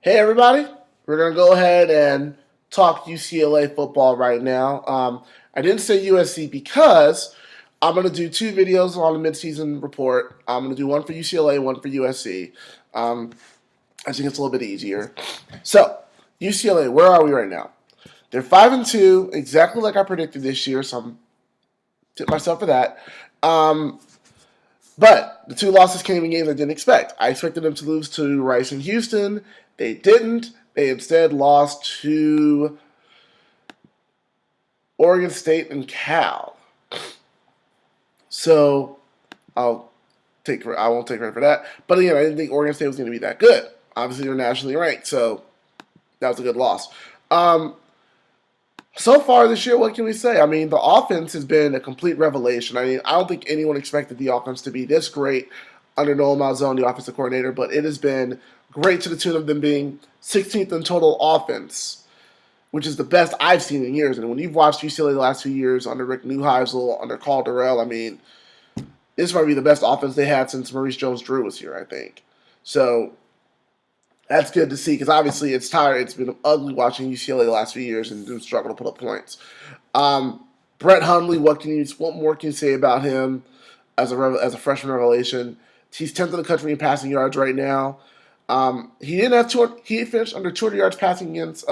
Hey, everybody. We're going to go ahead and talk UCLA football right now. I didn't say USC because I'm going to do two videos on the midseason report. I'm going to do one for UCLA, one for USC. I think it's a little bit easier. So, UCLA, where are we right now? They're 5-2, exactly like I predicted this year, so I'm tip myself for that. But the two losses came in games I didn't expect. I expected them to lose to Rice and Houston. They didn't. They instead lost to Oregon State and Cal. So I won't take credit for that. But again, I didn't think Oregon State was going to be that good. Obviously, they're nationally ranked, so that was a good loss. So far this year, what can we say? I mean, the offense has been a complete revelation. I mean, I don't think anyone expected the offense to be this great under Noel Malzone, the offensive coordinator, but it has been great to the tune of them being 16th in total offense, which is the best I've seen in years. And when you've watched UCLA the last few years under Rick Neuheisel, under Carl Durrell, I mean, this might be the best offense they had since Maurice Jones-Drew was here, I think. So that's good to see because obviously it's tired. It's been ugly watching UCLA the last few years and them struggle to put up points. Brett Hundley, what more can you say about him as a freshman revelation? He's 10th in the country in passing yards right now. He didn't have he finished under 200 yards passing against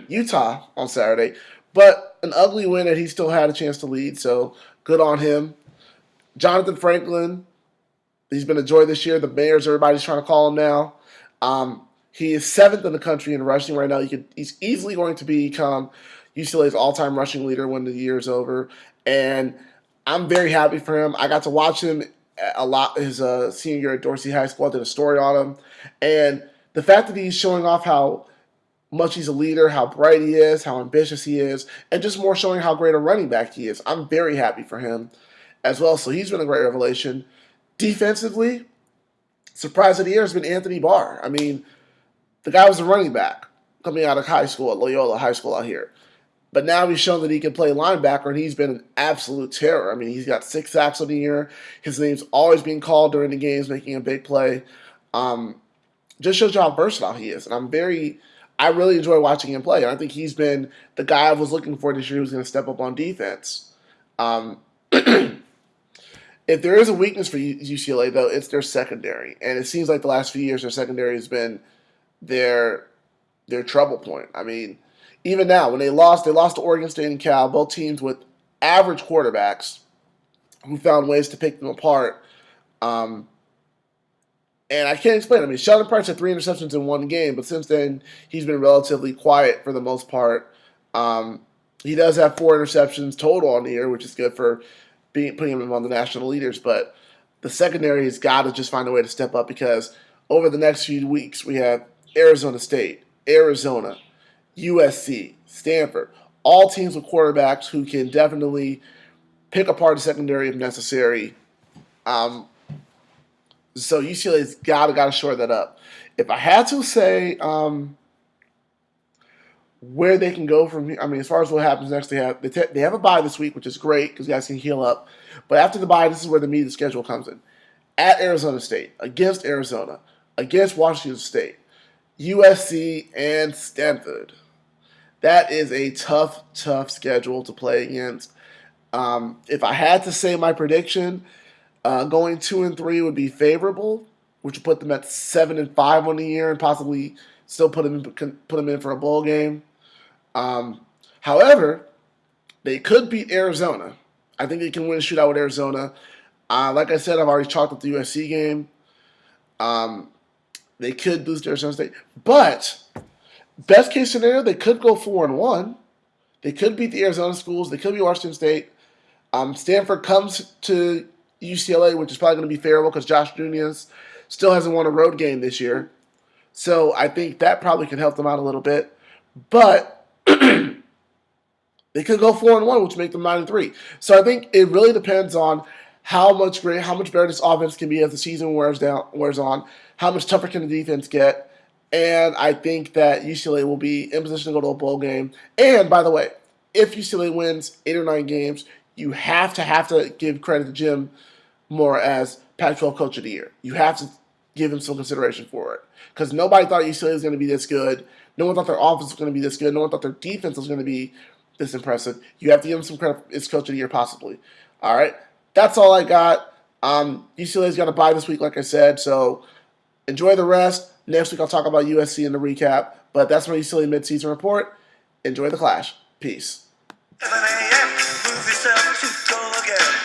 Utah on Saturday, but an ugly win that he still had a chance to lead. So good on him. Johnathan Franklin, he's been a joy this year. The Bears, everybody's trying to call him now. He is 7th in the country in rushing right now. He's easily going to become UCLA's all-time rushing leader when the year is over, and I'm very happy for him. I got to watch him a lot his senior year at Dorsey High School. I did a story on him, and the fact that he's showing off how much he's a leader, how bright he is, how ambitious he is, and just more showing how great a running back he is. I'm very happy for him as well. So he's been a great revelation. Defensively, surprise of the year has been Anthony Barr. I mean, the guy was a running back coming out of high school at Loyola High School out here. But now he's shown that he can play linebacker, and he's been an absolute terror. I mean, he's got 6 sacks on the year. His name's always being called during the games, making a big play. Just shows you how versatile he is. And I really enjoy watching him play. And I think he's been the guy I was looking for this year who's going to step up on defense. If there is a weakness for UCLA, though, it's their secondary. And it seems like the last few years their secondary has been their trouble point. I mean, even now, when they lost to Oregon State and Cal, both teams with average quarterbacks who found ways to pick them apart. And I can't explain it. I mean, Sheldon Price had 3 interceptions in one game, but since then, he's been relatively quiet for the most part. He does have 4 interceptions total on the year, which is good for putting him among the national leaders. But the secondary has got to just find a way to step up because over the next few weeks, we have Arizona State, Arizona, USC, Stanford, all teams with quarterbacks who can definitely pick apart the secondary if necessary. So UCLA's got to shore that up. If I had to say where they can go from here, I mean, as far as what happens next, they have a bye this week, which is great because guys can heal up. But after the bye, this is where the meat of the schedule comes in. At Arizona State, against Arizona, against Washington State, USC, and Stanford. That is a tough schedule to play against. If I had to say my prediction, going 2-3 would be favorable, which would put them at 7-5 on the year and possibly still put them in for a bowl game. However, they could beat Arizona. I think they can win a shootout with Arizona. Like I said, I've already chalked up the USC game. They could lose to Arizona State, but best case scenario, they could go 4-1. They could beat the Arizona schools. They could beat Washington State. Stanford comes to UCLA, which is probably going to be favorable because Josh Nunez still hasn't won a road game this year. So I think that probably can help them out a little bit. But they could go 4-1, which make them 9-3. So I think it really depends on how much better this offense can be as the season wears on. How much tougher can the defense get? And I think that UCLA will be in position to go to a bowl game. And by the way, if UCLA wins 8 or 9 games, you have to give credit to Jim Moore as Pac-12 Coach of the Year. You have to give him some consideration for it. Because nobody thought UCLA was going to be this good. No one thought their offense was going to be this good. No one thought their defense was going to be this impressive. You have to give him some credit. It's Coach of the Year, possibly. All right. That's all I got. UCLA's got a bye this week, like I said. So enjoy the rest. Next week I'll talk about USC in the recap. But that's my UCLA midseason report. Enjoy the Clash. Peace. 7 a.m. Move yourself to go again.